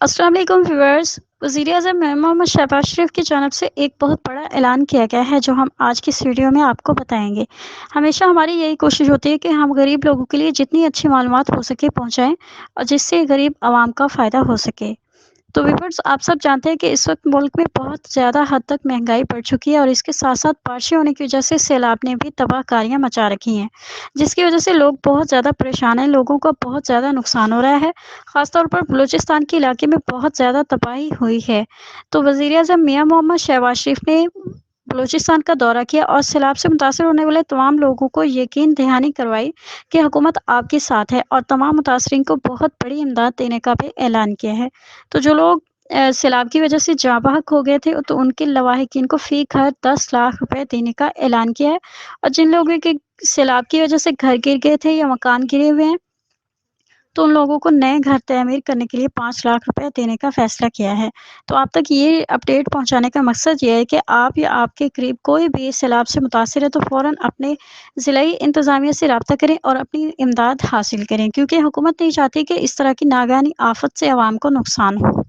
السلام علیکم ویورز، وزیر اعظم محمد شہباز شریف کی جانب سے ایک بہت بڑا اعلان کیا گیا ہے جو ہم آج کی اس ویڈیو میں آپ کو بتائیں گے۔ ہمیشہ ہماری یہی کوشش ہوتی ہے کہ ہم غریب لوگوں کے لیے جتنی اچھی معلومات ہو سکے پہنچائیں اور جس سے غریب عوام کا فائدہ ہو سکے۔ تو ویورز، آپ سب جانتے ہیں کہ اس وقت ملک میں بہت زیادہ حد تک مہنگائی بڑھ چکی ہے اور اس کے ساتھ ساتھ بارشیں ہونے کی وجہ سے سیلاب نے بھی تباہ کاریاں مچا رکھی ہیں، جس کی وجہ سے لوگ بہت زیادہ پریشان ہیں، لوگوں کا بہت زیادہ نقصان ہو رہا ہے۔ خاص طور پر بلوچستان کے علاقے میں بہت زیادہ تباہی ہوئی ہے۔ تو وزیر اعظم میاں محمد شہباز شریف نے بلوچستان کا دورہ کیا اور سیلاب سے متاثر ہونے والے تمام لوگوں کو یقین دہانی کروائی کہ حکومت آپ کے ساتھ ہے اور تمام متاثرین کو بہت بڑی امداد دینے کا بھی اعلان کیا ہے۔ تو جو لوگ سیلاب کی وجہ سے جاں بحق ہو گئے تھے تو ان کے لواحقین کو فی گھر 10 لاکھ روپے دینے کا اعلان کیا ہے، اور جن لوگوں کے سیلاب کی وجہ سے گھر گر گئے تھے یا مکان گرے ہوئے ہیں تو ان لوگوں کو نئے گھر تعمیر کرنے کے لیے 5 لاکھ روپے دینے کا فیصلہ کیا ہے۔ تو آپ تک یہ اپڈیٹ پہنچانے کا مقصد یہ ہے کہ آپ یا آپ کے قریب کوئی بھی سیلاب سے متاثر ہے تو فوراً اپنے ضلعی انتظامیہ سے رابطہ کریں اور اپنی امداد حاصل کریں، کیونکہ حکومت نہیں چاہتی کہ اس طرح کی ناگہانی آفت سے عوام کو نقصان ہو۔